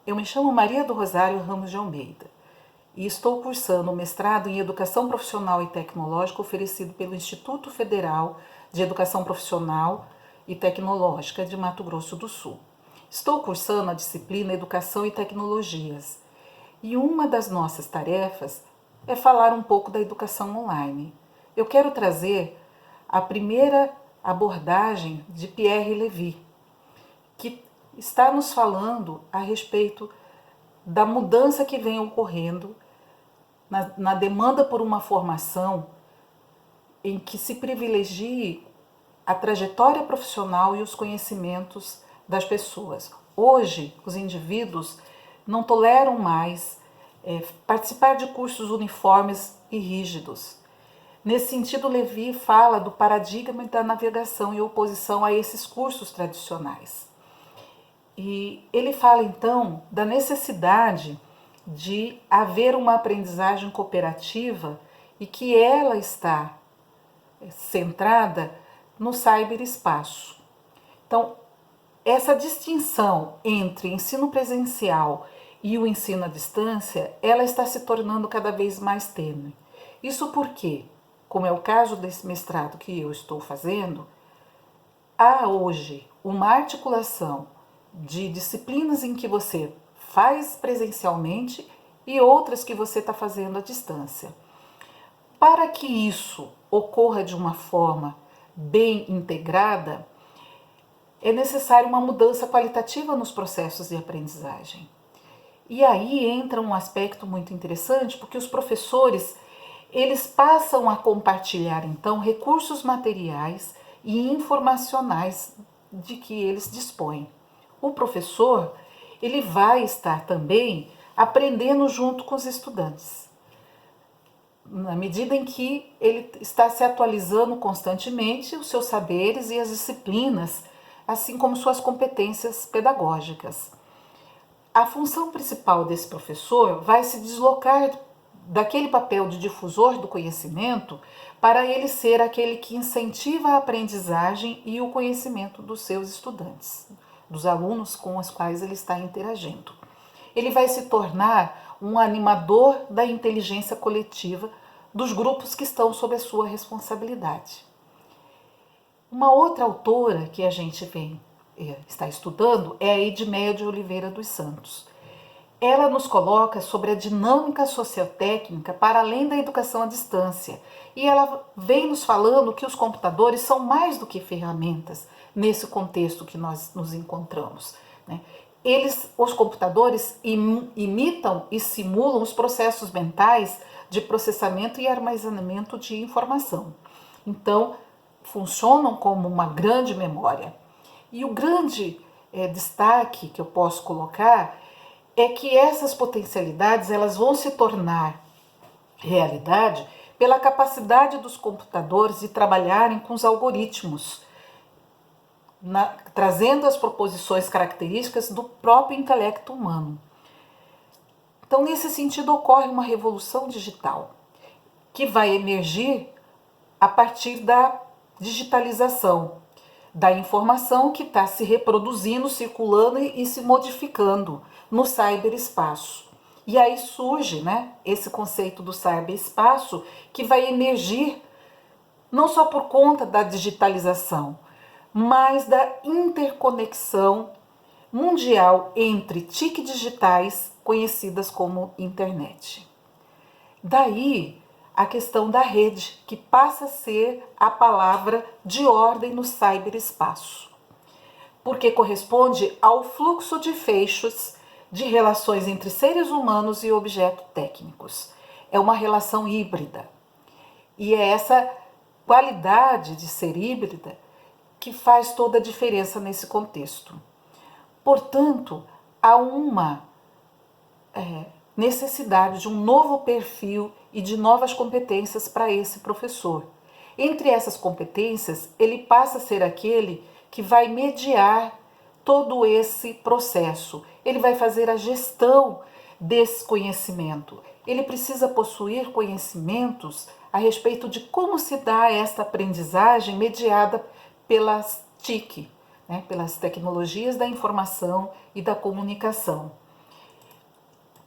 Eu me chamo Maria do Rosário Ramos de Almeida e estou cursando o mestrado em Educação Profissional e Tecnológica oferecido pelo Instituto Federal de Educação Profissional e Tecnológica de Mato Grosso do Sul. Estou cursando a disciplina Educação e Tecnologias e uma das nossas tarefas é falar um pouco da educação online. Eu quero trazer a primeira abordagem de Pierre Levy, que está nos falando a respeito da mudança que vem ocorrendo na demanda por uma formação em que se privilegie a trajetória profissional e os conhecimentos das pessoas. Hoje, os indivíduos não toleram mais participar de cursos uniformes e rígidos. Nesse sentido, Levy fala do paradigma da navegação em oposição a esses cursos tradicionais. E ele fala então da necessidade de haver uma aprendizagem cooperativa e que ela está centrada no cyberespaço. Então, essa distinção entre ensino presencial e o ensino à distância, ela está se tornando cada vez mais tênue. Isso porque, como é o caso desse mestrado que eu estou fazendo, há hoje uma articulação de disciplinas em que você faz presencialmente e outras que você está fazendo à distância. Para que isso ocorra de uma forma bem integrada, é necessária uma mudança qualitativa nos processos de aprendizagem. E aí entra um aspecto muito interessante, porque os professores, eles passam a compartilhar então recursos materiais e informacionais de que eles dispõem. O professor, ele vai estar também aprendendo junto com os estudantes, na medida em que ele está se atualizando constantemente os seus saberes e as disciplinas, assim como suas competências pedagógicas. A função principal desse professor vai se deslocar daquele papel de difusor do conhecimento para ele ser aquele que incentiva a aprendizagem e o conhecimento dos seus estudantes, dos alunos com os quais ele está interagindo. Ele vai se tornar um animador da inteligência coletiva dos grupos que estão sob a sua responsabilidade. Uma outra autora que a gente está estudando é a Edmeia de Oliveira dos Santos. Ela nos coloca sobre a dinâmica sociotécnica para além da educação à distância. E ela vem nos falando que os computadores são mais do que ferramentas nesse contexto que nós nos encontramos, né? Os computadores imitam e simulam os processos mentais de processamento e armazenamento de informação. Então, funcionam como uma grande memória. E o grande destaque que eu posso colocar é que essas potencialidades elas vão se tornar realidade pela capacidade dos computadores de trabalharem com os algoritmos, trazendo as proposições características do próprio intelecto humano. Então, nesse sentido, ocorre uma revolução digital que vai emergir a partir da digitalização da informação que está se reproduzindo, circulando e se modificando no cyberespaço. E aí surge, né, esse conceito do cyberespaço que vai emergir não só por conta da digitalização, mas da interconexão mundial entre TIC digitais conhecidas como internet. Daí a questão da rede, que passa a ser a palavra de ordem no cyberespaço, porque corresponde ao fluxo de fechos de relações entre seres humanos e objetos técnicos. É uma relação híbrida. E é essa qualidade de ser híbrida que faz toda a diferença nesse contexto. Portanto, há uma necessidade de um novo perfil e de novas competências para esse professor. Entre essas competências, ele passa a ser aquele que vai mediar todo esse processo. Ele vai fazer a gestão desse conhecimento. Ele precisa possuir conhecimentos a respeito de como se dá esta aprendizagem mediada pelas TIC, né, pelas tecnologias da informação e da comunicação.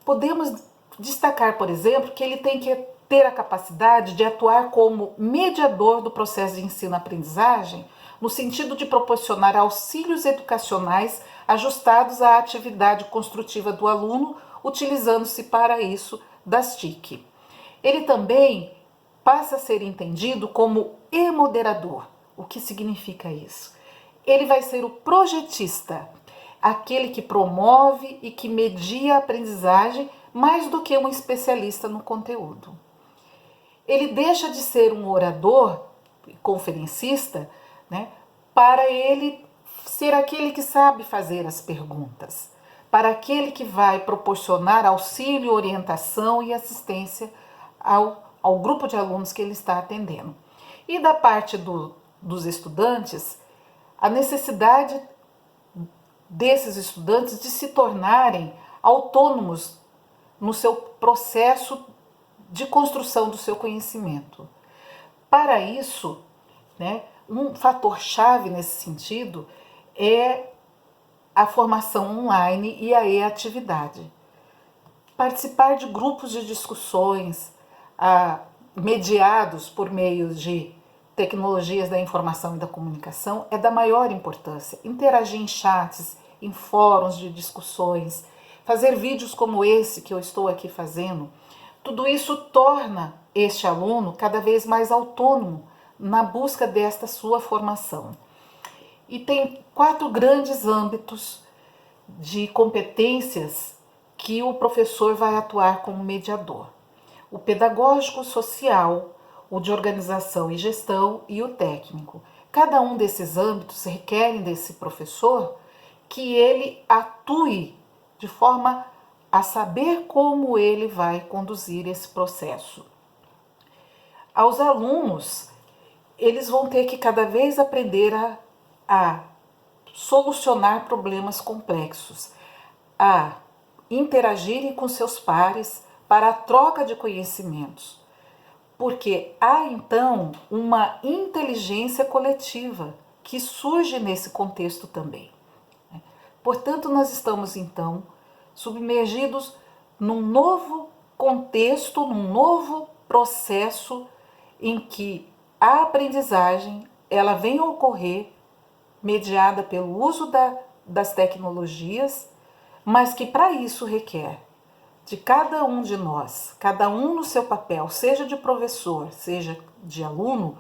Podemos destacar, por exemplo, que ele tem que ter a capacidade de atuar como mediador do processo de ensino-aprendizagem, no sentido de proporcionar auxílios educacionais ajustados à atividade construtiva do aluno, utilizando-se para isso das TIC. Ele também passa a ser entendido como e-moderador. O que significa isso? Ele vai ser o projetista, aquele que promove e que media a aprendizagem mais do que um especialista no conteúdo. Ele deixa de ser um orador, conferencista, né, para ele ser aquele que sabe fazer as perguntas, para aquele que vai proporcionar auxílio, orientação e assistência ao grupo de alunos que ele está atendendo. E da parte dos estudantes, a necessidade desses estudantes de se tornarem autônomos no seu processo de construção do seu conhecimento. Para isso, né, um fator-chave nesse sentido é a formação online e a e-atividade. Participar de grupos de discussões mediados por meio de tecnologias da informação e da comunicação é da maior importância. Interagir em chats, em fóruns de discussões, fazer vídeos como esse que eu estou aqui fazendo, tudo isso torna este aluno cada vez mais autônomo na busca desta sua formação. E tem 4 grandes âmbitos de competências que o professor vai atuar como mediador: o pedagógico, social, o de organização e gestão e o técnico. Cada um desses âmbitos requerem desse professor que ele atue de forma a saber como ele vai conduzir esse processo. Aos alunos, eles vão ter que cada vez aprender a solucionar problemas complexos, a interagirem com seus pares para a troca de conhecimentos, porque há então uma inteligência coletiva que surge nesse contexto também. Portanto, nós estamos então submergidos num novo contexto, num novo processo em que a aprendizagem ela vem a ocorrer mediada pelo uso das tecnologias, mas que para isso requer de cada um de nós, cada um no seu papel, seja de professor, seja de aluno,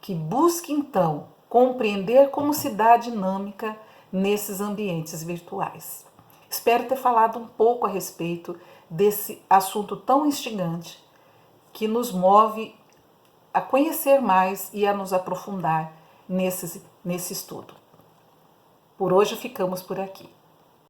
que busque então compreender como se dá a dinâmica nesses ambientes virtuais. Espero ter falado um pouco a respeito desse assunto tão instigante que nos move a conhecer mais e a nos aprofundar nesse estudo. Por hoje ficamos por aqui.